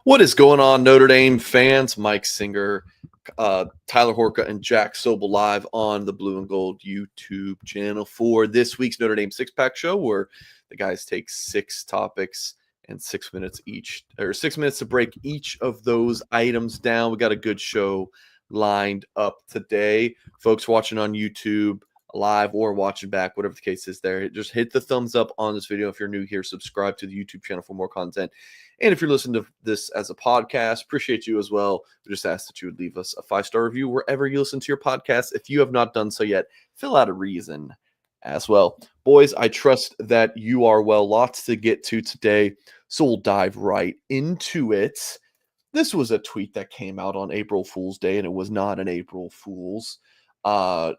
What is going on, Notre Dame fans? Mike Singer, Tyler Horka, and Jack Soble live on the Blue and Gold YouTube channel for this week's Notre Dame Six-Pack Show, where the guys take 6 topics and 6 minutes each, or 6 minutes to break each of those items down. We got a good show lined up today. Folks watching on YouTube live or watching back, whatever the case is there, just hit the thumbs up on this video. If you're new here, subscribe to the YouTube channel for more content. And if you're listening to this as a podcast, appreciate you as well. We just ask that you would leave us a 5-star review wherever you listen to your podcast. If you have not done so yet, fill out a reason as well. Boys, I trust that you are well. Lots to get to today, so we'll dive right into it. This was a tweet that came out on April Fool's Day, and it was not an April Fool's. From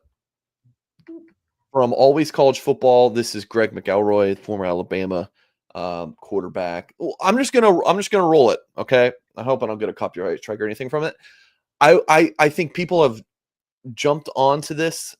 Always College Football, this is Greg McElroy, former Alabama quarterback. Well, I'm just gonna roll it. Okay, I hope I don't get a copyright strike or anything from it. I think people have jumped onto this,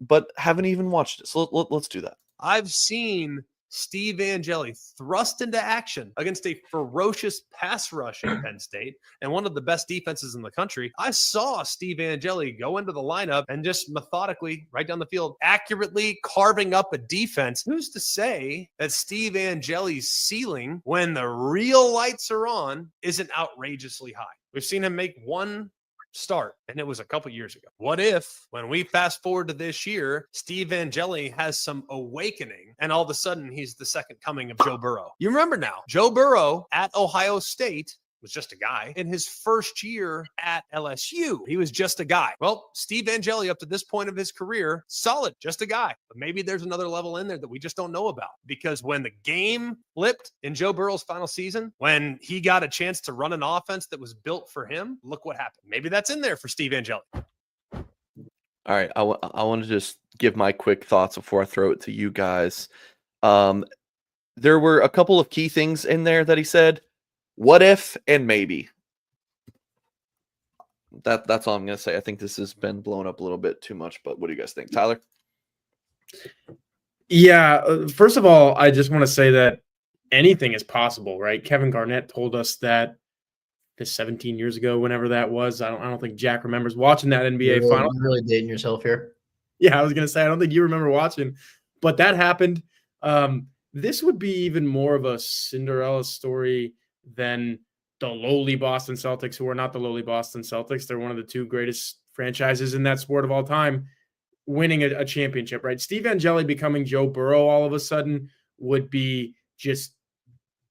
but haven't even watched it. So let's do that. I've seen Steve Angeli thrust into action against a ferocious pass rush in Penn State and one of the best defenses in the country. I saw Steve Angeli go into the lineup and just methodically, right down the field, accurately carving up a defense. Who's to say that Steve Angeli's ceiling, when the real lights are on, isn't outrageously high? We've seen him make one start, and it was a couple years ago. What if, when we fast forward to this year, Steve Angeli has some awakening and all of a sudden he's the second coming of Joe Burrow? You remember now, Joe Burrow at Ohio State was just a guy. In his first year at LSU, he was just a guy. Well, Steve Angeli, up to this point of his career, solid, just a guy. But maybe there's another level in there that we just don't know about. Because when the game flipped in Joe Burrow's final season, when he got a chance to run an offense that was built for him, look what happened. Maybe that's in there for Steve Angeli. All right, I want to just give my quick thoughts before I throw it to you guys. There were a couple of key things in there that he said. What if and maybe. That's all I'm going to say. I think this has been blown up a little bit too much, but what do you guys think? Tyler? Yeah, first of all, I just want to say that anything is possible, right? Kevin Garnett told us that 17 years ago, whenever that was. I don't think Jack remembers watching that NBA final. You're really dating yourself here. Yeah, I was going to say, I don't think you remember watching, but that happened. This would be even more of a Cinderella story than the lowly Boston Celtics, who are not the lowly Boston Celtics. They're one of the 2 greatest franchises in that sport of all time, winning a championship, right? Steve Angeli becoming Joe Burrow all of a sudden would be just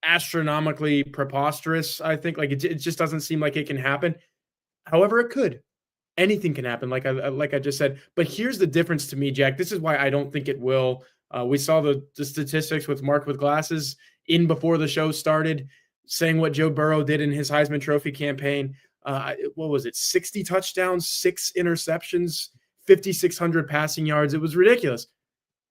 astronomically preposterous, I think. Like, it just doesn't seem like it can happen. However, it could. Anything can happen, like I just said. But here's the difference to me, Jack. This is why I don't think it will. We saw the statistics with Mark with Glasses in before the show started, saying what Joe Burrow did in his Heisman Trophy campaign. What was it? 60 touchdowns, 6 interceptions, 5,600 passing yards. It was ridiculous.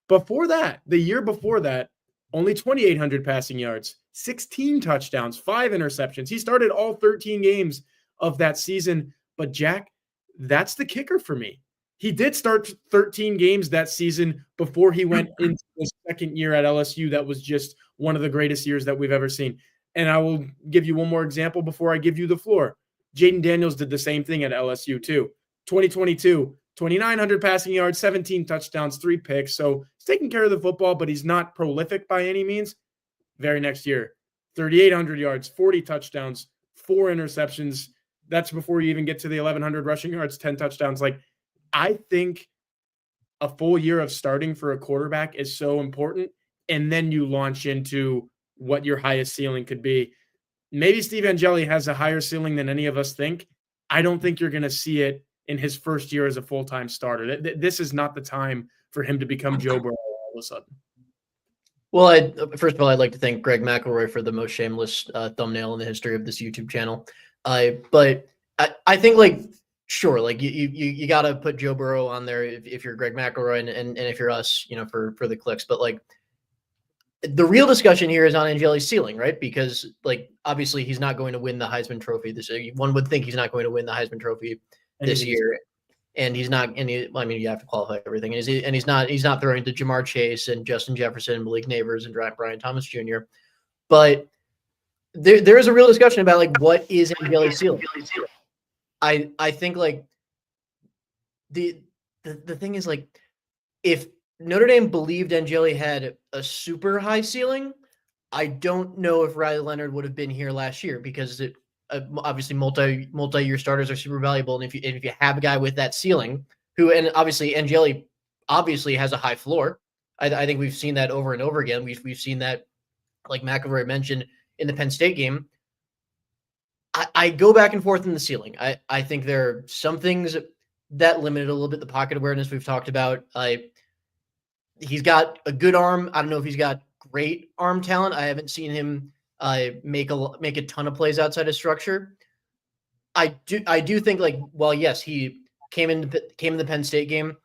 Before that, the year before that, only 2,800 passing yards, 16 touchdowns, 5 interceptions. He started all 13 games of that season. But Jack, that's the kicker for me. He did start 13 games that season before he went into his second year at LSU. That was just one of the greatest years that we've ever seen. And I will give you one more example before I give you the floor. Jaden Daniels did the same thing at LSU too. 2022, 2,900 passing yards, 17 touchdowns, 3 picks. So he's taking care of the football, but he's not prolific by any means. Very next year, 3,800 yards, 40 touchdowns, 4 interceptions. That's before you even get to the 1,100 rushing yards, 10 touchdowns. Like, I think a full year of starting for a quarterback is so important. And then you launch into what your highest ceiling could be. Maybe Steve Angeli has a higher ceiling than any of us think. I don't think you're going to see it in his first year as a full-time starter. This is not the time for him to become Joe Burrow all of a sudden. Well, first of all, I'd like to thank Greg McElroy for the most shameless thumbnail in the history of this YouTube channel. But I think, like, sure, like you got to put Joe Burrow on there if you're Greg McElroy and if you're us, you know, for the clicks. But like, the real discussion here is on Angeli's ceiling, right? Because, like, obviously he's not going to win the Heisman Trophy this year. One would think he's not going to win the Heisman Trophy this year, and he's not. And I mean, you have to qualify everything, and he's not throwing to Jamar Chase and Justin Jefferson, Malik Neighbors, and Brian Thomas Jr. But there is a real discussion about like what is Angeli's ceiling. I think like the thing is like if Notre Dame believed Angeli had a super high ceiling, I don't know if Riley Leonard would have been here last year because obviously multi-year starters are super valuable, and if you have a guy with that ceiling who, and obviously Angeli obviously has a high floor. I think we've seen that over and over again. We've seen that, like McElroy mentioned in the Penn State game. I go back and forth in the ceiling. I think there are some things that limited a little bit the pocket awareness we've talked about. He's got a good arm. I don't know if he's got great arm talent. I haven't seen him make a ton of plays outside of structure. I do think like, well, yes, he came in the Penn State game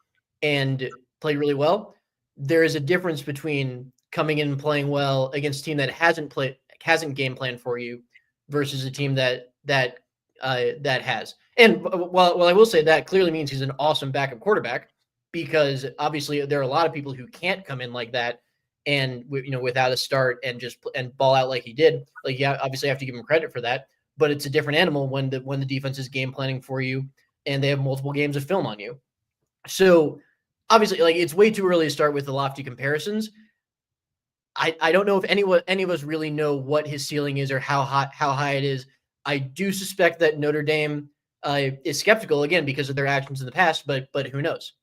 and played really well. There is a difference between coming in and playing well against a team that hasn't game planned for you versus a team that has. And while I will say that clearly means he's an awesome backup quarterback, because obviously there are a lot of people who can't come in like that and without a start and ball out like he did. Like, yeah, obviously I have to give him credit for that, but it's a different animal when the defense is game planning for you and they have multiple games of film on you. So obviously, like, it's way too early to start with the lofty comparisons. I don't know if any of us really know what his ceiling is or how high it is. I do suspect that Notre Dame is skeptical again because of their actions in the past, but who knows?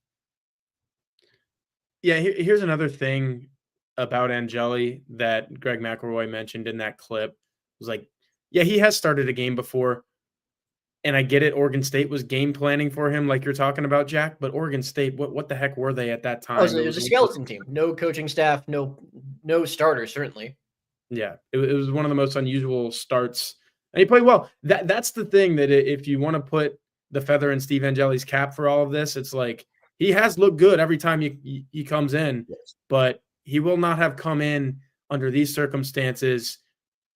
Yeah, here's another thing about Angeli that Greg McElroy mentioned in that clip. It was like, yeah, he has started a game before, and I get it. Oregon State was game planning for him, like you're talking about, Jack. But Oregon State, what the heck were they at that time? It was a skeleton team, no coaching staff, no starters, certainly. Yeah, it was one of the most unusual starts, and he played well. That's the thing, that if you want to put the feather in Steve Angeli's cap for all of this, it's like he has looked good every time he comes in, yes, but he will not have come in under these circumstances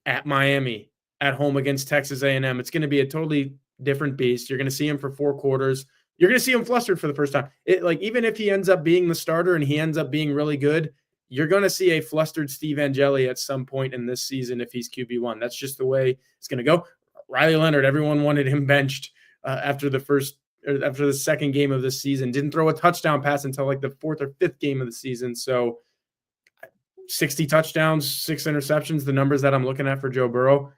at Miami, at home against Texas A&M. It's going to be a totally different beast. You're going to see him for 4 quarters. You're going to see him flustered for the first time. Even if he ends up being the starter and he ends up being really good, you're going to see a flustered Steve Angeli at some point in this season if he's QB1. That's just the way it's going to go. Riley Leonard, everyone wanted him benched after the second game of this season. Didn't throw a touchdown pass until like the 4th or 5th game of the season. So 60 touchdowns, 6 interceptions, the numbers that I'm looking at for Joe Burrow,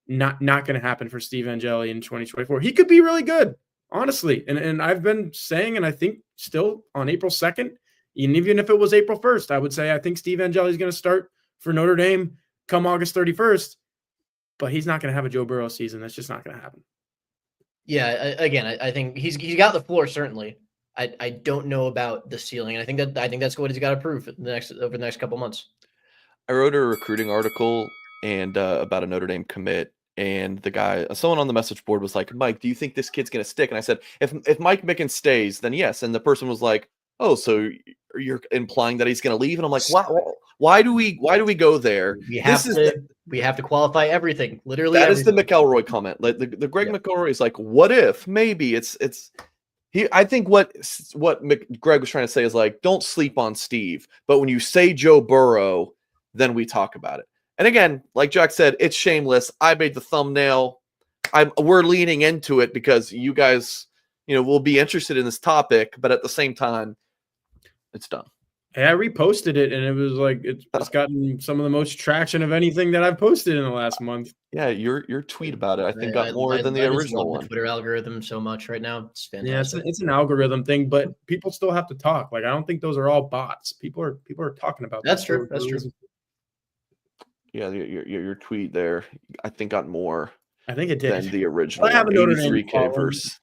not going to happen for Steve Angeli in 2024. He could be really good, honestly. And I've been saying, and I think still on April 2nd, even if it was April 1st, I would say I think Steve Angeli is going to start for Notre Dame come August 31st, but he's not going to have a Joe Burrow season. That's just not going to happen. Yeah, again, I think he's got the floor, certainly. I don't know about the ceiling. And I think that's what he's got to prove over the next couple months. I wrote a recruiting article and about a Notre Dame commit, and someone on the message board was like, "Mike, do you think this kid's going to stick?" And I said, "If Mike Mickens stays, then yes." And the person was like, "Oh, so you're implying that he's going to leave?" And I'm like, why do we go there? We have to qualify everything. Literally, that everything. Is the McElroy comment. Like the Greg McElroy is like, "What if? Maybe it's." I think what Greg was trying to say is like, don't sleep on Steve, but when you say Joe Burrow, then we talk about it. And again, like Jack said, it's shameless. I made the thumbnail. We're leaning into it because you guys, will be interested in this topic, but at the same time, it's done. Hey, I reposted it, and it was like it's gotten some of the most traction of anything that I've posted in the last month. Yeah, your tweet about it, I think, got more than the original one. The Twitter algorithm so much right now. It's fantastic. Yeah, it's an algorithm thing, but people still have to talk. Like, I don't think those are all bots. People are talking about. That's true. That's true. Yeah, your tweet there, I think, got more. I think it did than the original. I have a Notre Dame 83K versus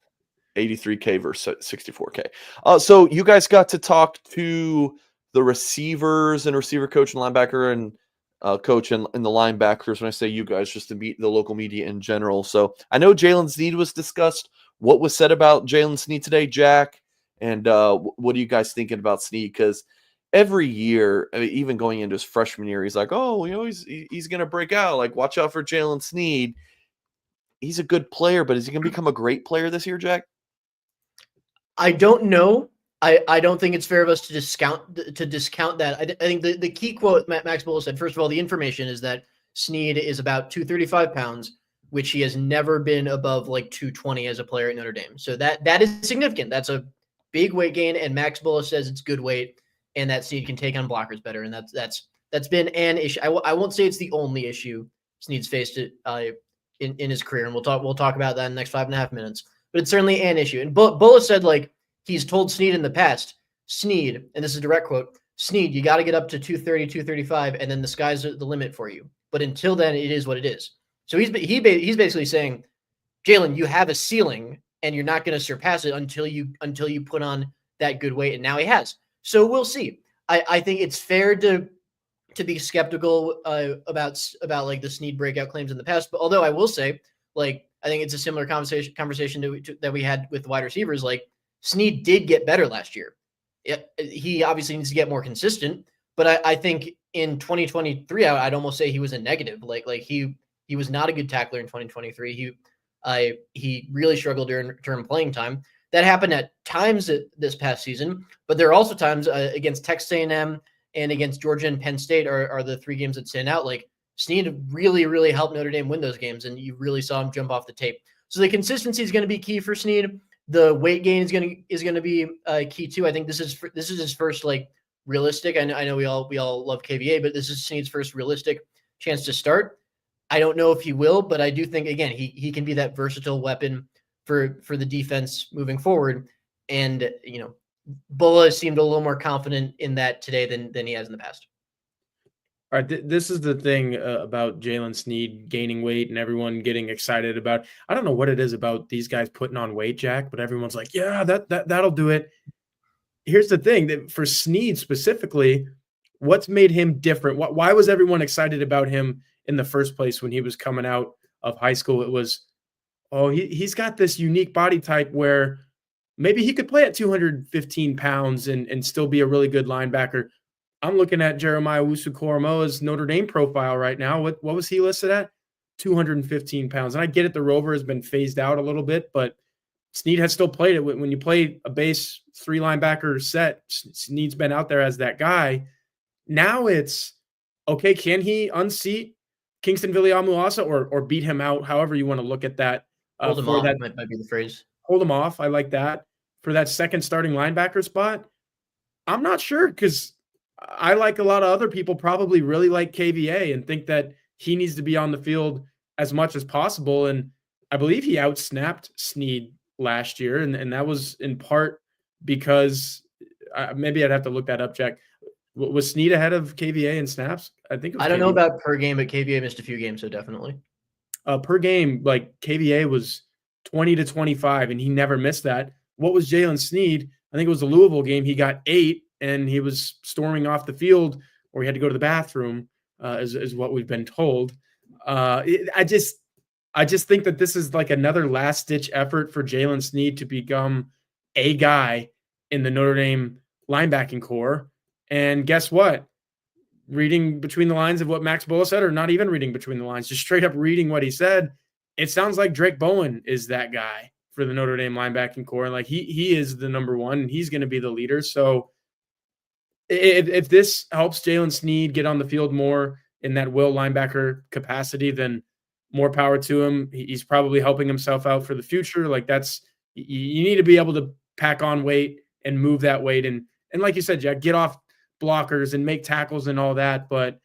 83K versus 64K. So you guys got to talk to the receivers and receiver coach and linebacker and coach and the linebackers. When I say you guys, just to meet the local media in general. So I know Jaylen Sneed was discussed. What was said about Jaylen Sneed today, Jack? And what are you guys thinking about Sneed? Because every year, even going into his freshman year, he's like, "Oh, he's going to break out. Like, watch out for Jaylen Sneed." He's a good player, but is he going to become a great player this year, Jack? I don't know. I don't think it's fair of us to discount that. I think the key quote Max Bull said, first of all, the information is that Sneed is about 235 pounds, which he has never been above like 220 as a player at Notre Dame. So that is significant. That's a big weight gain, and Max Bullis says it's good weight and that Sneed can take on blockers better. And that's been an issue. I won't say it's the only issue Sneed's faced in his career, and we'll talk about that in the next 5.5 minutes. But it's certainly an issue. And Bullis said like he's told Sneed in the past, Sneed, and this is a direct quote, Sneed, you got to get up to 230, 235, and then the sky's the limit for you. But until then, it is what it is. So he's basically saying, Jaylen, you have a ceiling, and you're not going to surpass it until you put on that good weight. And now he has. So we'll see. I think it's fair to be skeptical about like the Sneed breakout claims in the past. But although I will say, like, I think it's a similar conversation that we had with wide receivers. Like, Sneed did get better last year. He obviously needs to get more consistent, but I think in 2023, I'd almost say he was a negative. Like he was not a good tackler in 2023. He really struggled during playing time. That happened at times this past season, but there are also times against Texas A&M and against Georgia and Penn State are the three games that stand out. Like, Sneed really, really helped Notre Dame win those games, and you really saw him jump off the tape. So the consistency is going to be key for Sneed. The weight gain is going to be key too. I think this is his first like realistic. I know we all love KVA, but this is Sneed's first realistic chance to start. I don't know if he will, but I do think again he can be that versatile weapon for the defense moving forward. And Bulla seemed a little more confident in that today than he has in the past. All right, this is the thing about Jaylen Sneed gaining weight and everyone getting excited about. I don't know what it is about these guys putting on weight, Jack, but everyone's like, yeah, that'll do it. Here's the thing, that for Sneed specifically, what's made him different? Why was everyone excited about him in the first place when he was coming out of high school? It was, he's got this unique body type where maybe he could play at 215 pounds and still be a really good linebacker. I'm looking at Jeremiah Owusu-Koramoah's Notre Dame profile right now. What was he listed at? 215 pounds. And I get it, the Rover has been phased out a little bit, but Sneed has still played it. When you play a base 3 linebacker set, Sneed's been out there as that guy. Now it's, okay, can he unseat Kingston Viliamu-Asa or beat him out, however you want to look at that? Hold him off, that might be the phrase. Hold him off. I like that. For that second starting linebacker spot, I'm not sure, because I, like a lot of other people, probably really like KVA and think that he needs to be on the field as much as possible. And I believe he outsnapped Sneed last year. And that was in part because maybe I'd have to look that up, Jack. Was Sneed ahead of KVA in snaps? I think. I don't know about per game, but KVA missed a few games, so definitely. Per game, like KVA was 20 to 25, and he never missed that. What was Jaylen Sneed? I think it was the Louisville game. He got 8. And he was storming off the field, or he had to go to the bathroom, is what we've been told. I just think that this is like another last-ditch effort for Jaylen Sneed to become a guy in the Notre Dame linebacking core. And guess what? Reading between the lines of what Max Bullis said, or not even reading between the lines, just straight up reading what he said, it sounds like Drake Bowen is that guy for the Notre Dame linebacking core. And like he is the number one, and he's going to be the leader. So if this helps Jaylen Sneed get on the field more in that will linebacker capacity, then more power to him. He's probably helping himself out for the future. Like, you need to be able to pack on weight and move that weight. And like you said, Jack, get off blockers and make tackles and all that. But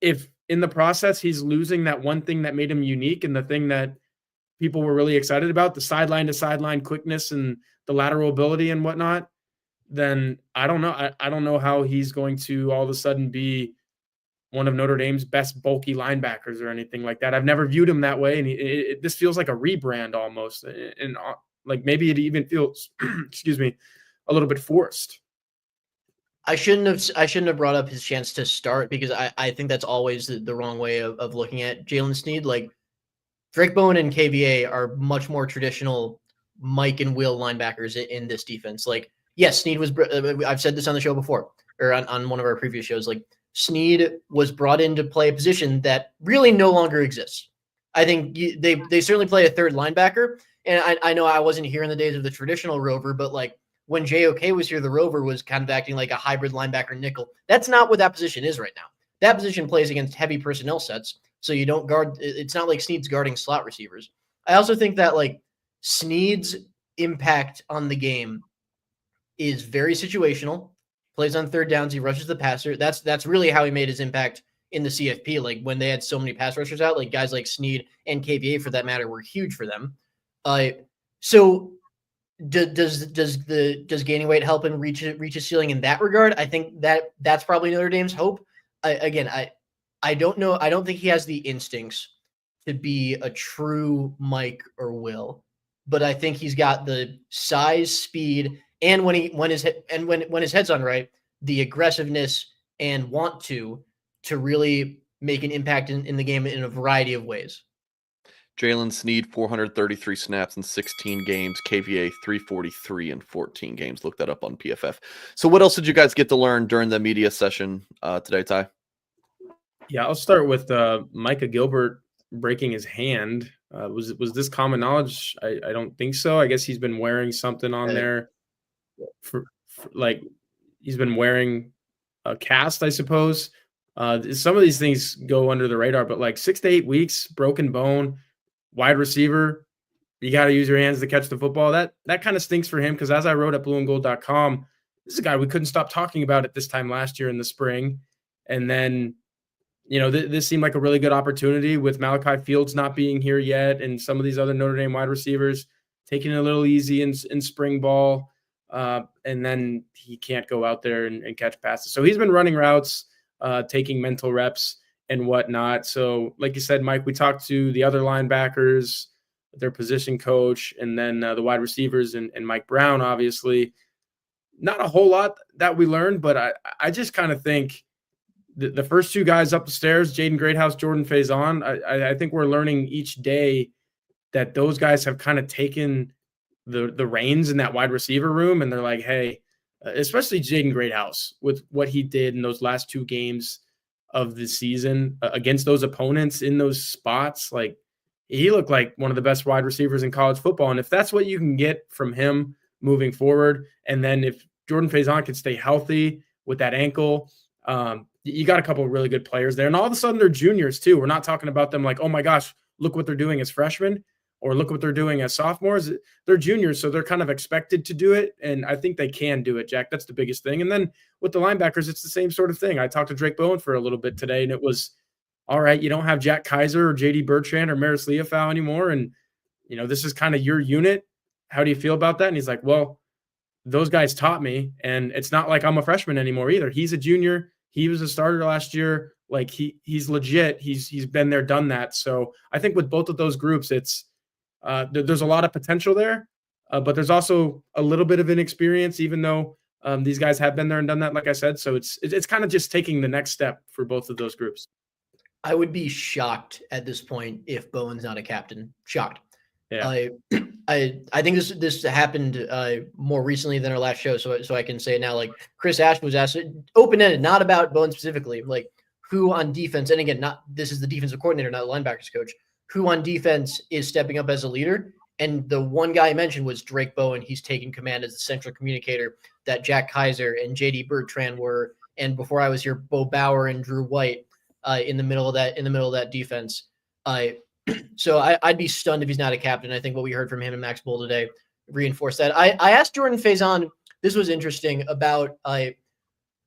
if in the process he's losing that one thing that made him unique and the thing that people were really excited about, the sideline to sideline quickness and the lateral ability and whatnot, then I don't know. I don't know how he's going to all of a sudden be one of Notre Dame's best bulky linebackers or anything like that. I've never viewed him that way. And this feels like a rebrand almost. And like maybe it even feels, excuse me, a little bit forced. I shouldn't have brought up his chance to start, because I think that's always the wrong way of looking at Jaylen Sneed. Like, Drake Bowen and KVA are much more traditional Mike and Will linebackers in this defense. Like, yes, Sneed was, I've said this on the show before, or on one of our previous shows, like, Sneed was brought in to play a position that really no longer exists. I think they certainly play a third linebacker. And I know I wasn't here in the days of the traditional Rover, but like when JOK was here, the Rover was kind of acting like a hybrid linebacker nickel. That's not what that position is right now. that position plays against heavy personnel sets. So you don't guard. It's not like Sneed's guarding slot receivers. I also think that like Sneed's impact on the game is very situational. Plays on third downs. He rushes the passer. That's really how he made his impact in the CFP. Like when they had so many pass rushers out, like guys like Sneed and KVA for that matter were huge for them. So does gaining weight help him reach a ceiling in that regard? I think that's probably Notre Dame's hope. I don't know. I don't think he has the instincts to be a true Mike or Will, but I think he's got the size, speed, and when his head's on right, the aggressiveness and want to really make an impact in the game in a variety of ways. Jaylen Sneed, 433 snaps in 16 games. KVA, 343 in 14 games. Look that up on PFF. So what else did you guys get to learn during the media session today, Ty? Yeah, I'll start with Micah Gilbert breaking his hand. Was this common knowledge? I don't think so. I guess he's been wearing something on there for like he's been wearing a cast, I suppose. Some of these things go under the radar, but like 6 to 8 weeks, broken bone, wide receiver, you got to use your hands to catch the football. That kind of stinks for him because as I wrote at blueandgold.com, this is a guy we couldn't stop talking about at this time last year in the spring. And then, this seemed like a really good opportunity with Malachi Fields not being here yet and some of these other Notre Dame wide receivers taking it a little easy in spring ball. And then he can't go out there and catch passes. So he's been running routes, taking mental reps and whatnot. So like you said, Mike, we talked to the other linebackers, their position coach, and then the wide receivers and Mike Brown, obviously. Not a whole lot that we learned, but I just kind of think the first two guys up the stairs, Jaden Greathouse, Jordan Faison, I think we're learning each day that those guys have kind of taken the reins in that wide receiver room, and they're like, hey, especially Jaden Greathouse with what he did in those last two games of the season against those opponents in those spots. Like he looked like one of the best wide receivers in college football. And if that's what you can get from him moving forward, and then if Jordan Faison can stay healthy with that ankle, you got a couple of really good players there. And all of a sudden they're juniors too. We're not talking about them like, oh my gosh, look what they're doing as freshmen or look what they're doing as sophomores. They're juniors, so they're kind of expected to do it. And I think they can do it, Jack. That's the biggest thing. And then with the linebackers, it's the same sort of thing. I talked to Drake Bowen for a little bit today, and it was, all right, you don't have Jack Kaiser or JD Bertrand or Maris Leofau anymore. And, this is kind of your unit. How do you feel about that? And he's like, well, those guys taught me, and it's not like I'm a freshman anymore either. He's a junior. He was a starter last year. Like he's legit. He's been there, done that. So I think with both of those groups, it's there's a lot of potential there, but there's also a little bit of inexperience, even though these guys have been there and done that, like I said. So it's kind of just taking the next step for both of those groups. I would be shocked at this point if Bowen's not a captain. Shocked. Yeah. I think this happened more recently than our last show, so I can say it now. Like Chris Ashton was asked, open-ended, not about Bowen specifically, like who on defense, and again, this is the defensive coordinator, not the linebackers coach, who on defense is stepping up as a leader. And the one guy I mentioned was Drake Bowen. He's taking command as the central communicator that Jack Kaiser and JD Bertrand were, and before I was here, Bo Bauer and Drew White in the middle of that defense. So I'd be stunned if he's not a captain. I think what we heard from him and Max Bull today reinforced that. I asked Jordan Faison, this was interesting, about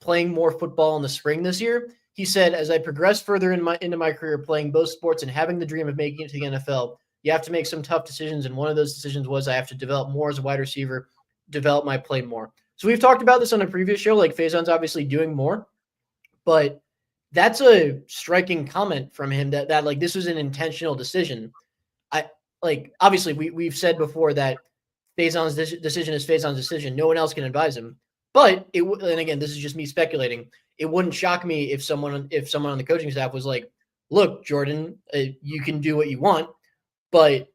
playing more football in the spring this year. He said, as I progress further into my career playing both sports and having the dream of making it to the NFL, you have to make some tough decisions. And one of those decisions was I have to develop more as a wide receiver, develop my play more. So we've talked about this on a previous show. Like Faison's obviously doing more, but that's a striking comment from him that like this was an intentional decision. Obviously we've said before that Faison's decision is Faison's decision. No one else can advise him. But and again, this is just me speculating. It wouldn't shock me if someone on the coaching staff was like, "Look, Jordan, you can do what you want, but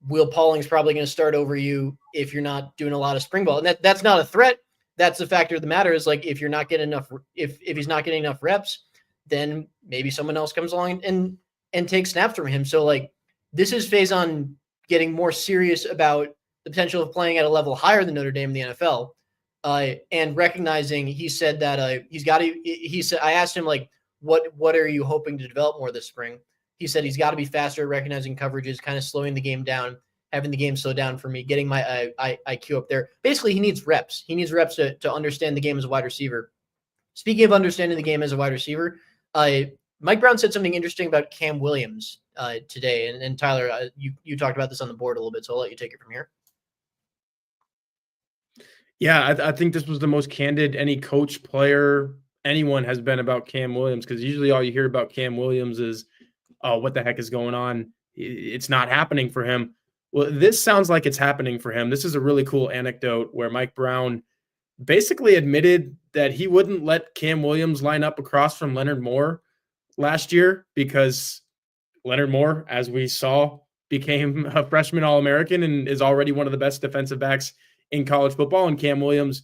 Will Pauling's probably going to start over you if you're not doing a lot of spring ball." And that's not a threat. That's the factor of the matter. Is like if you're not getting enough, if he's not getting enough reps, then maybe someone else comes along and takes snaps from him. So like this is Faison getting more serious about the potential of playing at a level higher than Notre Dame in the NFL. And recognizing, he said that he said, I asked him like, what are you hoping to develop more this spring? He said he's got to be faster at recognizing coverages, kind of slowing the game down, having the game slow down for me, getting my IQ up there. Basically, he needs reps. He needs reps to understand the game as a wide receiver. Speaking of understanding the game as a wide receiver, Mike Brown said something interesting about Cam Williams today. And Tyler, you talked about this on the board a little bit, so I'll let you take it from here. Yeah, I think this was the most candid any coach, player, anyone has been about Cam Williams, because usually all you hear about Cam Williams is, oh, what the heck is going on? It's not happening for him. Well, this sounds like it's happening for him. This is a really cool anecdote where Mike Brown basically admitted that he wouldn't let Cam Williams line up across from Leonard Moore last year because Leonard Moore, as we saw, became a freshman All-American and is already one of the best defensive backs in college football. And Cam Williams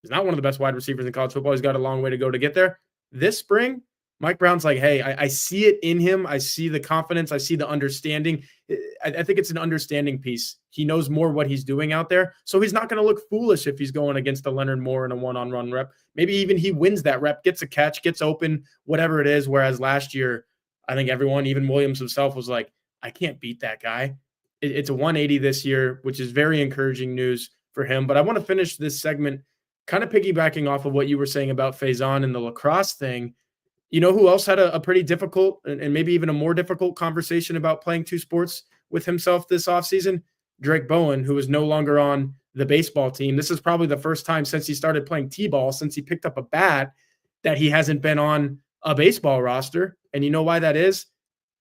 is not one of the best wide receivers in college football. He's got a long way to go to get there. This spring, Mike Brown's like, hey, I see it in him. I see the confidence. I see the understanding. I think it's an understanding piece. He knows more what he's doing out there. So he's not going to look foolish if he's going against a Leonard Moore in a one-on-one rep. Maybe even he wins that rep, gets a catch, gets open, whatever it is. Whereas last year, I think everyone, even Williams himself, was like, I can't beat that guy. It's a 180 this year, which is very encouraging news for him. But I want to finish this segment kind of piggybacking off of what you were saying about Faison and the lacrosse thing. You know who else had a pretty difficult and maybe even a more difficult conversation about playing two sports with himself this offseason? Drake Bowen, who is no longer on the baseball team. This is probably the first time since he started playing t-ball, since he picked up a bat, that he hasn't been on a baseball roster. And you know why that is?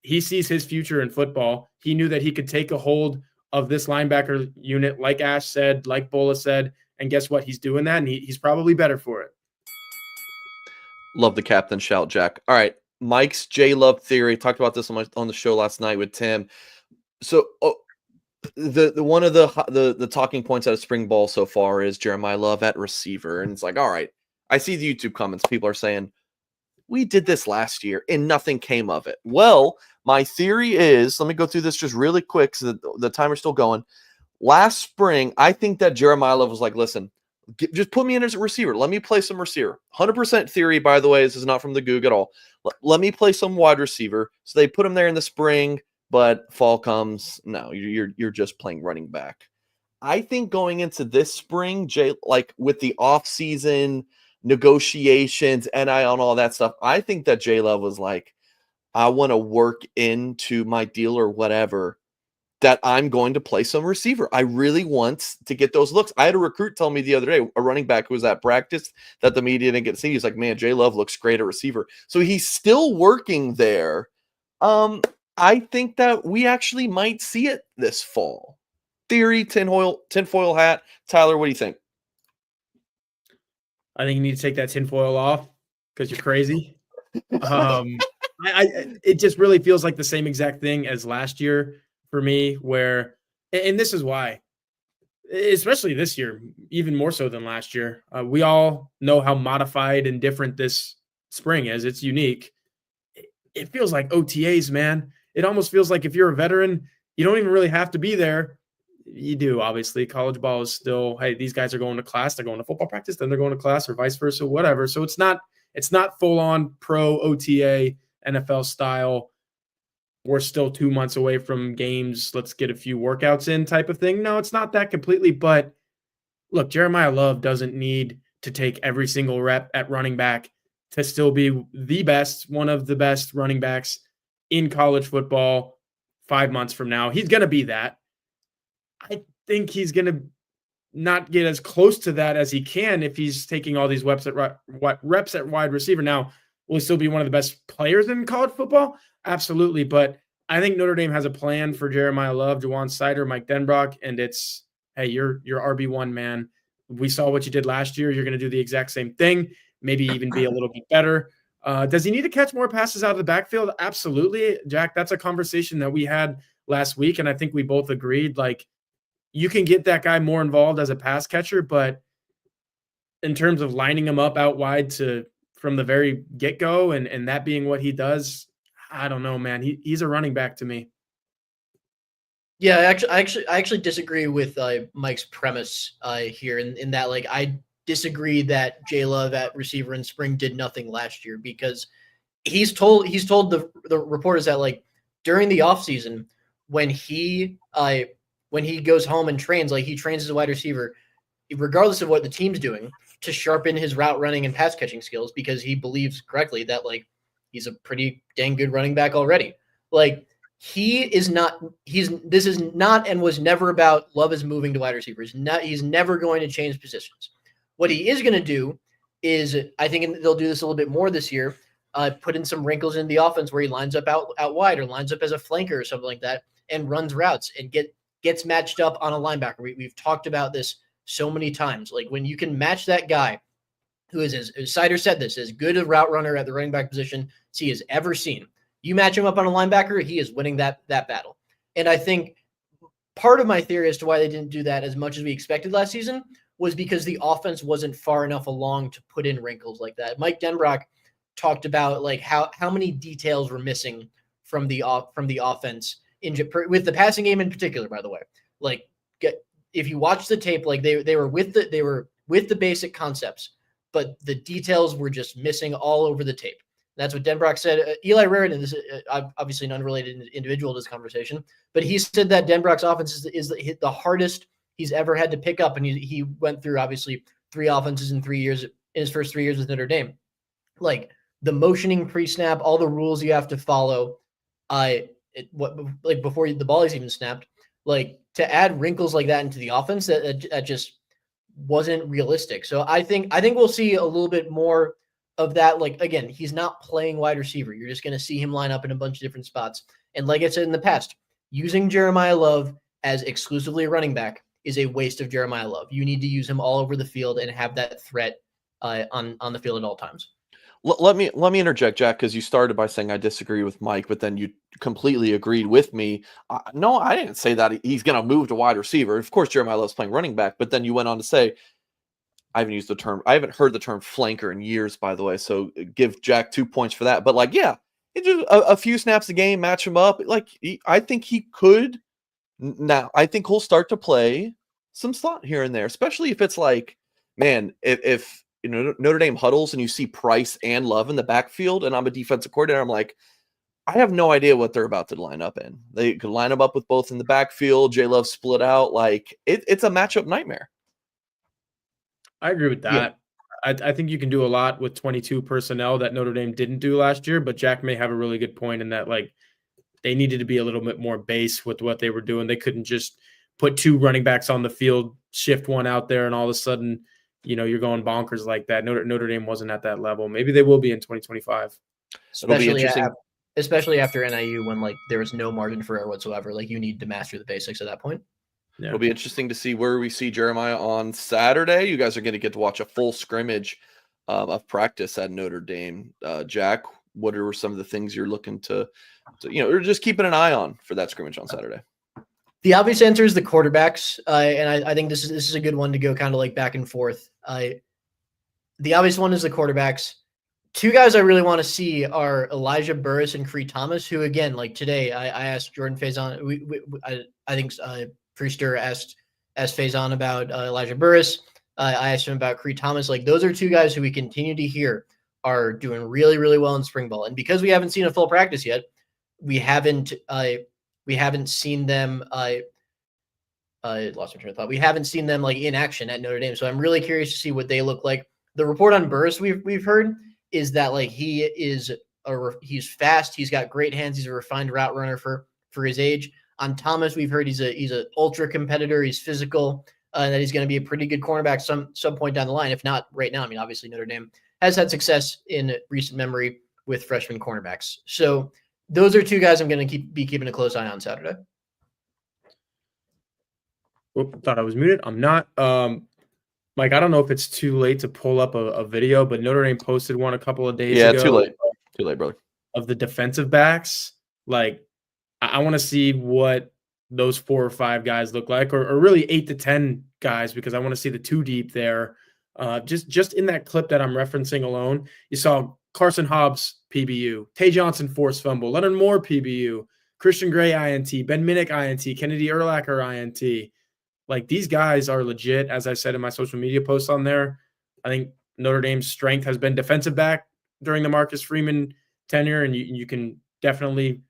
He sees his future in football. He knew that he could take a hold of this linebacker unit, like Ash said, like Bola said, and guess what? He's doing that, and he's probably better for it. Love the captain shout, Jack. All right, Mike's J-Love theory. Talked about this on the show last night with Tim. So the one of the talking points out of spring ball so far is Jeremiah Love at receiver, and it's like, all right, I see the YouTube comments. People are saying, we did this last year and nothing came of it. Well, my theory is, let me go through this just really quick so that the timer's still going. Last spring, I think that Jeremiah Love was like, listen, just put me in as a receiver. Let me play some receiver. 100% theory, by the way. This is not from the Goog at all. Let me play some wide receiver. So they put him there in the spring, but fall comes. No, you're just playing running back. I think going into this spring, like with the offseason negotiations, NIL and all that stuff, I think that J-Love was like, I want to work into my deal or whatever that I'm going to play some receiver. I really want to get those looks. I had a recruit tell me the other day, a running back who was at practice that the media didn't get to see. He's like, man, J-Love looks great at receiver. So he's still working there. I think that we actually might see it this fall. Theory, tinfoil hat. Tyler, what do you think? I think you need to take that tinfoil off because you're crazy. It just really feels like the same exact thing as last year for me, where, and this is why, especially this year, even more so than last year, we all know how modified and different this spring is. It's unique. It feels like OTAs, man. It almost feels like if you're a veteran, you don't even really have to be there. You do, obviously. College ball is still, hey, these guys are going to class, they're going to football practice, then they're going to class, or vice versa, whatever. So it's not full on pro OTA NFL style. We're still 2 months away from games. Let's get a few workouts in type of thing. No, it's not that completely. But look, Jeremiah Love doesn't need to take every single rep at running back to still be the best, one of the best running backs in college football 5 months from now. He's going to be that. I think he's going to not get as close to that as he can if he's taking all these reps at wide receiver. Now, will he still be one of the best players in college football? Absolutely. But I think Notre Dame has a plan for Jeremiah Love, Juwan Sider, Mike Denbrock, and it's, hey, you're RB1, man. We saw what you did last year. You're going to do the exact same thing, maybe even be a little bit better. Does he need to catch more passes out of the backfield? Absolutely, Jack. That's a conversation that we had last week, and I think we both agreed, like, you can get that guy more involved as a pass catcher, but in terms of lining him up out wide from the very get-go and that being what he does, I don't know, man. He's a running back to me. Yeah, I actually disagree with Mike's premise here in that, like, I disagree that J-Love at receiver in spring did nothing last year, because he's told the reporters that like during the offseason when he goes home and trains, like he trains as a wide receiver, regardless of what the team's doing, to sharpen his route running and pass catching skills, because he believes correctly that like he's a pretty dang good running back already. Like this is not and was never about Love is moving to wide receivers. He's never going to change positions. What he is going to do is, I think they'll do this a little bit more this year, put in some wrinkles in the offense where he lines up out wide or lines up as a flanker or something like that and runs routes and gets matched up on a linebacker. We've talked about this so many times. Like when you can match that guy who is, as Sider said this, as good a route runner at the running back position as he has ever seen. You match him up on a linebacker, he is winning that battle. And I think part of my theory as to why they didn't do that as much as we expected last season was because the offense wasn't far enough along to put in wrinkles like that. Mike Denbrock talked about like how many details were missing from the offense with the passing game in particular, by the way. Like if you watch the tape, like they were with the basic concepts, but the details were just missing all over the tape. That's what Denbrock said. Eli Raridon is obviously an unrelated individual to this conversation, but he said that Denbrock's offense is the hardest he's ever had to pick up. And he went through obviously 3 offenses in 3 years, in his first 3 years with Notre Dame. Like the motioning pre-snap, all the rules you have to follow, before the ball is even snapped, like to add wrinkles like that into the offense, that just wasn't realistic. So I think we'll see a little bit more of that. Like, again, he's not playing wide receiver. You're just going to see him line up in a bunch of different spots. And like I said in the past, using Jeremiah Love as exclusively a running back is a waste of Jeremiah Love. You need to use him all over the field and have that threat on the field at all times. Let me interject, Jack, because you started by saying I disagree with Mike, but then you completely agreed with me. No, I didn't say that he's going to move to wide receiver. Of course, Jeremiah Love's playing running back, but then you went on to say, I haven't heard the term flanker in years, by the way, so give Jack 2 points for that. But like, yeah, just a few snaps a game, match him up. Like, I think he could. Now, I think he'll start to play some slot here and there, especially if it's like, man, if you know Notre Dame huddles and you see Price and Love in the backfield, and I'm a defensive coordinator, I'm like, I have no idea what they're about to line up in. They could line them up with both in the backfield. J Love split out. Like it's a matchup nightmare. I agree with that. Yeah. I think you can do a lot with 22 personnel that Notre Dame didn't do last year, but Jack may have a really good point in that, like, they needed to be a little bit more base with what they were doing. They couldn't just put 2 running backs on the field, shift one out there, and all of a sudden, you know, you're going bonkers like that. Notre Dame wasn't at that level. Maybe they will be in 2025. It'll be interesting. Especially after NIU, when like there was no margin for error whatsoever. Like you need to master the basics at that point. Yeah. It'll be interesting to see where we see Jeremiah on Saturday. You guys are going to get to watch a full scrimmage of practice at Notre Dame. Jack, what are some of the things you're looking to or just keeping an eye on for that scrimmage on Saturday? The obvious answer is the quarterbacks, and I think this is a good one to go kind of like back and forth. The obvious one is the quarterbacks. 2 guys I really want to see are Elijah Burris and Cree Thomas, who, again, like today, I asked Jordan Faison. I think Priester asked Faison about Elijah Burris. I asked him about Cree Thomas. Like, those are 2 guys who we continue to hear are doing really, really well in spring ball. And because we haven't seen a full practice yet, we haven't seen them. I lost my train of thought. We haven't seen them like in action at Notre Dame. So I'm really curious to see what they look like. The report on Burris we've heard is that like he's fast, he's got great hands, he's a refined route runner for his age. On Thomas, we've heard he's a ultra competitor, he's physical, and that he's going to be a pretty good cornerback some point down the line, if not right now. I mean, obviously Notre Dame has had success in recent memory with freshman cornerbacks. So those are 2 guys I'm going to be keeping a close eye on Saturday. Thought I was muted. I'm not. Mike, I don't know if it's too late to pull up a video, but Notre Dame posted one a couple of days ago. Yeah, too late, brother. Of the defensive backs. Like, I want to see what those 4 or 5 guys look like, or really 8 to 10 guys, because I want to see the 2 deep there. Just in that clip that I'm referencing alone, you saw Carson Hobbs PBU, Tay Johnson forced fumble, Leonard Moore PBU, Christian Gray INT, Ben Minnick INT, Kennedy Urlacher INT. Like, these guys are legit, as I said in my social media posts on there. I think Notre Dame's strength has been defensive back during the Marcus Freeman tenure, and you can definitely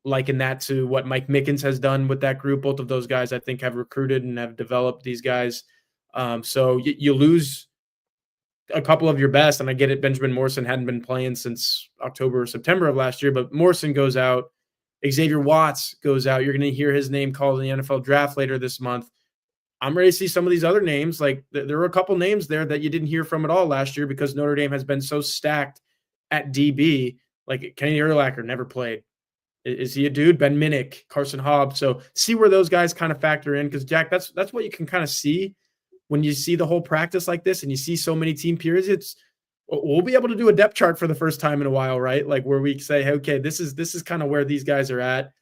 liken that to what Mike Mickens has done with that group. Both of those guys, I think, have recruited and have developed these guys. So you lose a couple of your best, and I get it. Benjamin Morrison hadn't been playing since October or September of last year, but Morrison goes out. Xavier Watts goes out. You're going to hear his name called in the NFL draft later this month. I'm ready to see some of these other names. Like there were a couple names there that you didn't hear from at all last year because Notre Dame has been so stacked at DB. Like Kenny Urlacher never played. Is he a dude? Ben Minnick, Carson Hobbs. So see where those guys kind of factor in, because Jack, that's what you can kind of see when you see the whole practice like this and you see so many team periods. We'll be able to do a depth chart for the first time in a while, right? Like where we say, hey, okay, this is kind of where these guys are at.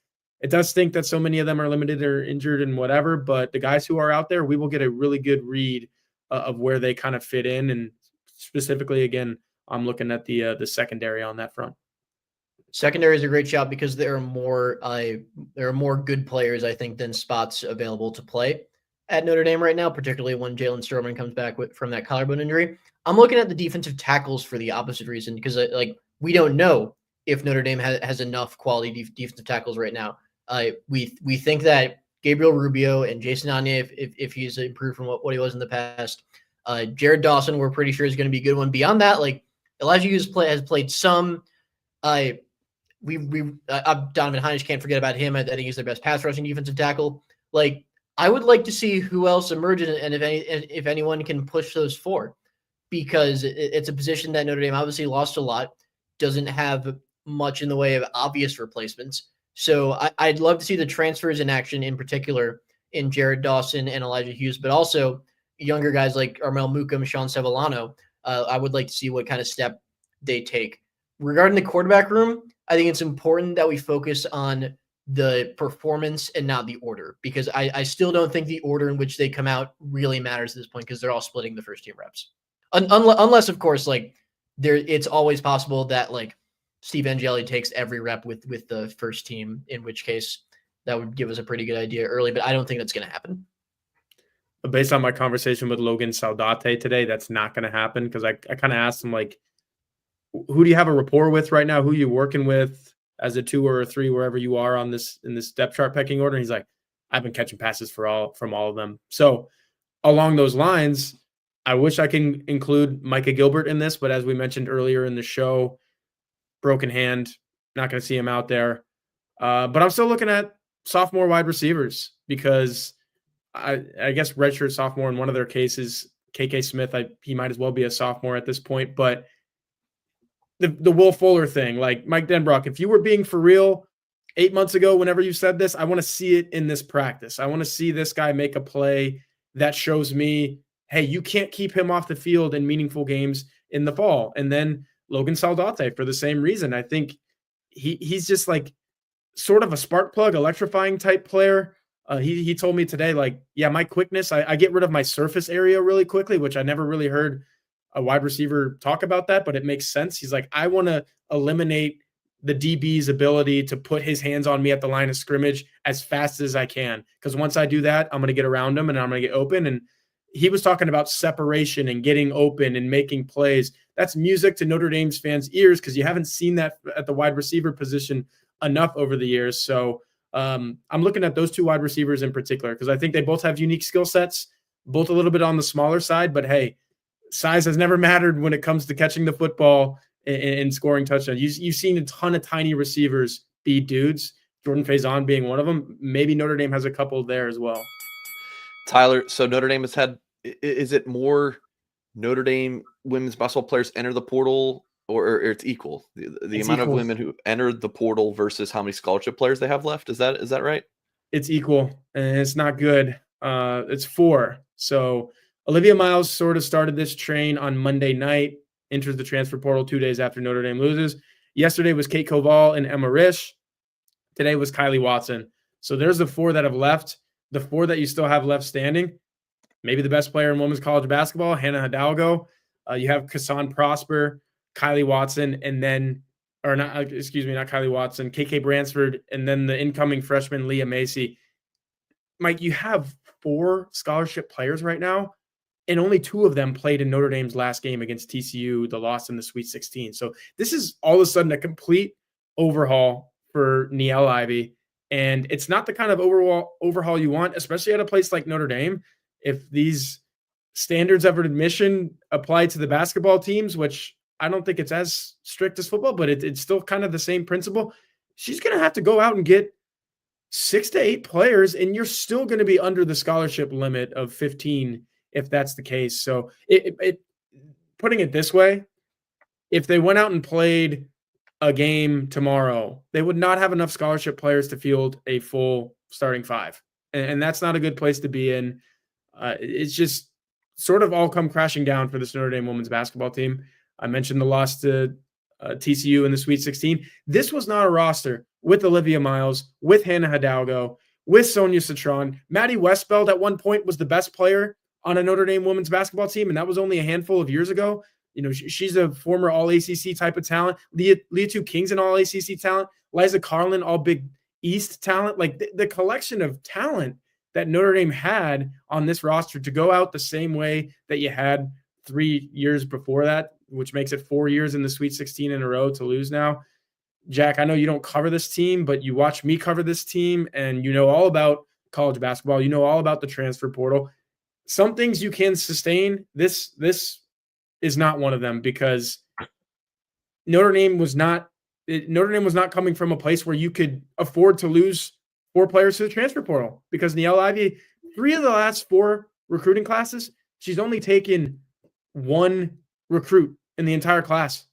It does stink that so many of them are limited or injured and whatever, but the guys who are out there, we will get a really good read of where they kind of fit in. And specifically, again, I'm looking at the secondary on that front. Secondary is a great shot because there are more good players, I think, than spots available to play at Notre Dame right now, particularly when Jalen Stroman comes back from that collarbone injury. I'm looking at the defensive tackles for the opposite reason, because we don't know if Notre Dame has enough quality defensive tackles right now. We think that Gabriel Rubio and Jason Anya, if he's improved from what he was in the past, Jared Dawson, we're pretty sure is going to be a good one. Beyond that, like Elijah Hughes has played some. Donovan Hines, can't forget about him. I think he's their best pass rushing defensive tackle. Like, I would like to see who else emerges and if anyone can push those four, because it's a position that Notre Dame obviously lost a lot, doesn't have much in the way of obvious replacements. So I'd love to see the transfers in action, in particular in Jared Dawson and Elijah Hughes, but also younger guys like Armel Mukam, Sean Sevillano. I would like to see what kind of step they take. Regarding the quarterback room, I think it's important that we focus on the performance and not the order, because I still don't think the order in which they come out really matters at this point, because they're all splitting the first team reps. Unless, of course, like it's always possible that like Steve Angeli takes every rep with the first team, in which case that would give us a pretty good idea early, but I don't think that's going to happen. Based on my conversation with Logan Saldate today, that's not going to happen, because I kind of asked him, like, who do you have a rapport with right now? Who are you working with as a 2 or a 3, wherever you are in this depth chart pecking order? And he's like, I've been catching passes from all of them. So along those lines, I wish I can include Micah Gilbert in this, but as we mentioned earlier in the show, broken hand, not going to see him out there. But I'm still looking at sophomore wide receivers, because I guess redshirt sophomore in one of their cases, KK Smith, he might as well be a sophomore at this point. But the Will Fuller thing, like Mike Denbrock, if you were being for real 8 months ago, whenever you said this, I want to see it in this practice. I want to see this guy make a play that shows me, hey, you can't keep him off the field in meaningful games in the fall. And then Logan Saldate, for the same reason. I think he's just like sort of a spark plug, electrifying type player. He told me today, like, yeah, my quickness, I get rid of my surface area really quickly, which I never really heard a wide receiver talk about that, but it makes sense. He's like, I want to eliminate the DB's ability to put his hands on me at the line of scrimmage as fast as I can, because once I do that, I'm going to get around him and I'm going to get open. And he was talking about separation and getting open and making plays. That's music to Notre Dame's fans' ears, because you haven't seen that at the wide receiver position enough over the years. So I'm looking at those 2 wide receivers in particular, because I think they both have unique skill sets, both a little bit on the smaller side, but hey, size has never mattered when it comes to catching the football and scoring touchdowns. You've seen a ton of tiny receivers be dudes, Jordan Faison being one of them. Maybe Notre Dame has a couple there as well. Tyler, so Notre Dame has had, is it more Notre Dame women's basketball players enter the portal, or it's equal? The amount of women who entered the portal versus how many scholarship players they have left. Is that right? It's equal, and it's not good. It's 4. So Olivia Miles sort of started this train on Monday night, enters the transfer portal 2 days after Notre Dame loses. Yesterday was Kate Koval and Emma Risch. Today was Kylie Watson. So there's the 4 that have left. The 4 that you still have left standing, maybe the best player in women's college basketball, Hannah Hidalgo. You have Kassan Prosper, Kylie Watson, and then, or not, excuse me, not Kylie Watson, KK Bransford, and then the incoming freshman, Leah Macy. Mike, you have 4 scholarship players right now and only 2 of them played in Notre Dame's last game against TCU, the loss in the Sweet 16. So this is all of a sudden a complete overhaul for Niele Ivey, and it's not the kind of overhaul you want, especially at a place like Notre Dame. If these standards of admission apply to the basketball teams, which I don't think it's as strict as football, but it's still kind of the same principle, she's going to have to go out and get 6 to 8 players, and you're still going to be under the scholarship limit of 15 if that's the case. So putting it this way, if they went out and played a game tomorrow, they would not have enough scholarship players to field a full starting 5. And that's not a good place to be in. It's just sort of all come crashing down for this Notre Dame women's basketball team. I mentioned the loss to TCU in the Sweet 16. This was not a roster with Olivia Miles, with Hannah Hidalgo, with Sonia Citron. Maddie Westbeld at one point was the best player on a Notre Dame women's basketball team, and that was only a handful of years ago. You know, she's a former All-ACC type of talent. Leah Tu King's an All-ACC talent. Liza Carlin, all Big East talent. Like the collection of talent that Notre Dame had on this roster to go out the same way that you had 3 years before that, which makes it 4 years in the Sweet 16 in a row to lose now. Jack, I know you don't cover this team, but you watch me cover this team, and you know all about college basketball. You know all about the transfer portal. Some things you can sustain. This is not one of them, because Notre Dame was not coming from a place where you could afford to lose 4 players to the transfer portal, because Niele Ivey, 3 of the last 4 recruiting classes, she's only taken 1 recruit in the entire class.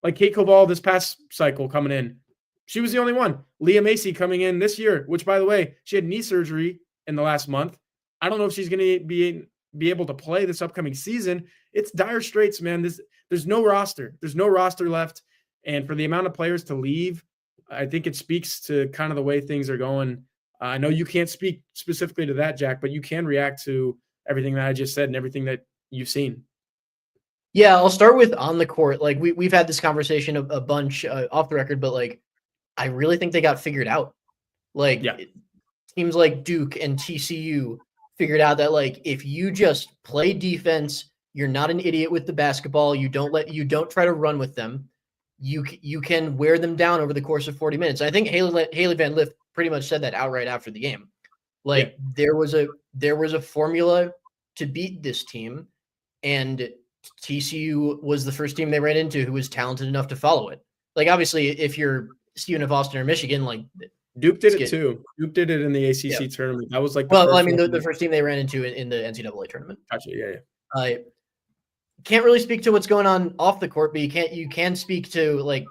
Like Kate Koval this past cycle coming in, she was the only one. Leah Macy coming in this year, which, by the way, she had knee surgery in the last month. I don't know if she's going to be able to play this upcoming season. It's dire straits, man. There's no roster. There's no roster left. And for the amount of players to leave, I think it speaks to kind of the way things are going. I know you can't speak specifically to that, Jack, but you can react to everything that I just said and everything that you've seen. Yeah, I'll start with on the court. Like we've had this conversation a bunch off the record, but like I really think they got figured out. Like teams like Duke and TCU figured out that like if you just play defense, you're not an idiot with the basketball. You don't try to run with them. You can wear them down over the course of 40 minutes. I think Haley Van Lith pretty much said that outright after the game. Like there was a formula to beat this team, and TCU was the first team they ran into who was talented enough to follow it. Like obviously, if you're Stephen F. Austin or Michigan, like Duke did it too. Duke did it in the ACC tournament. That was like the first team they ran into in the NCAA tournament. Gotcha. Yeah. I can't really speak to what's going on off the court, but you can speak to like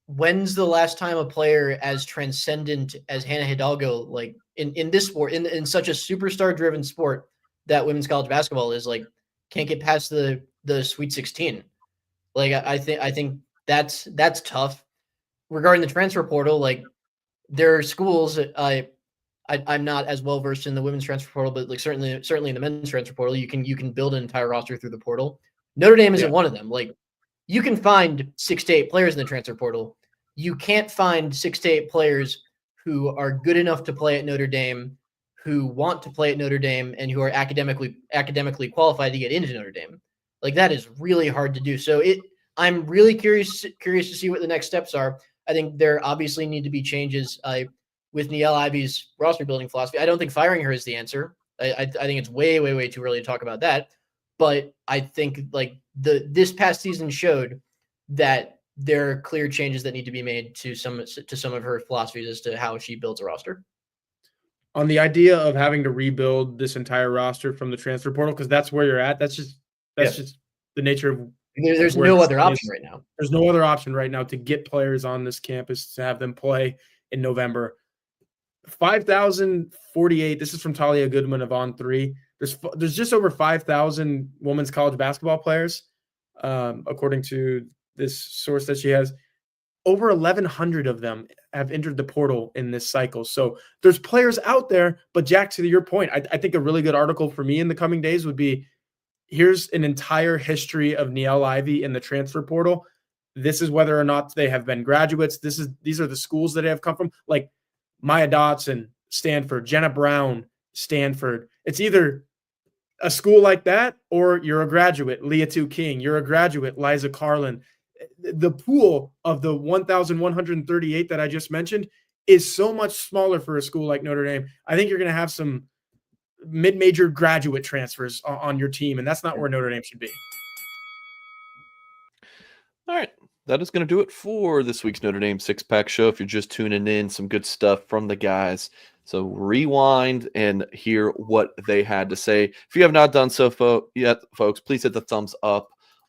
when's the last time a player as transcendent as Hannah Hidalgo, like in this sport, in such a superstar driven sport that women's college basketball is, like can't get past the Sweet 16. Like I think that's tough. Regarding the transfer portal, like there are schools I'm not as well versed in the women's transfer portal, but like certainly in the men's transfer portal, you can build an entire roster through the portal. Notre Dame isn't one of them. Like you can find 6 to 8 players in the transfer portal. You can't find 6 to 8 players who are good enough to play at Notre Dame, who want to play at Notre Dame, and who are academically qualified to get into Notre Dame. Like that is really hard to do. So I'm really curious to see what the next steps are. I think there obviously need to be changes with Niele Ivey's roster building philosophy. I don't think firing her is the answer. I think it's way too early to talk about that. But I think like this past season showed that there are clear changes that need to be made to some of her philosophies as to how she builds a roster. On the idea of having to rebuild this entire roster from the transfer portal, because that's where you're at. That's just the nature of. There's no other option right now. There's no other option right now to get players on this campus to have them play in November. 5,048. This is from Talia Goodman of On3. There's just over 5,000 women's college basketball players, according to this source that she has. Over 1,100 of them have entered the portal in this cycle. So there's players out there. But Jack, to your point, I think a really good article for me in the coming days would be, here's an entire history of Niele Ivey in the transfer portal. This is whether or not they have been graduates. These are the schools that they have come from. Like Maya Dotson, Stanford, Jenna Brown, Stanford. It's either a school like that, or you're a graduate, Leah Tu King, you're a graduate, Liza Carlin. The pool of the 1,138 that I just mentioned is so much smaller for a school like Notre Dame. I think you're going to have some mid-major graduate transfers on your team, and that's not where Notre Dame should be. All right. That is going to do it for this week's Notre Dame Six-Pack Show. If you're just tuning in, some good stuff from the guys. So rewind and hear what they had to say. If you have not done so yet, folks, please hit the thumbs up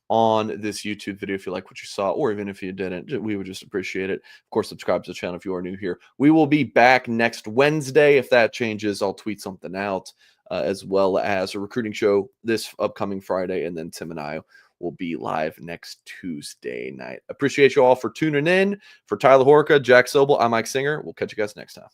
on this YouTube video if you like what you saw, or even if you didn't, we would just appreciate it. Of course, subscribe to the channel if you are new here. We will be back next Wednesday. If that changes, I'll tweet something out, as well as a recruiting show this upcoming Friday, and then Tim and I will be live next Tuesday night. Appreciate you all for tuning in. For Tyler Horka, Jack Soble, I'm Mike Singer. We'll catch you guys next time.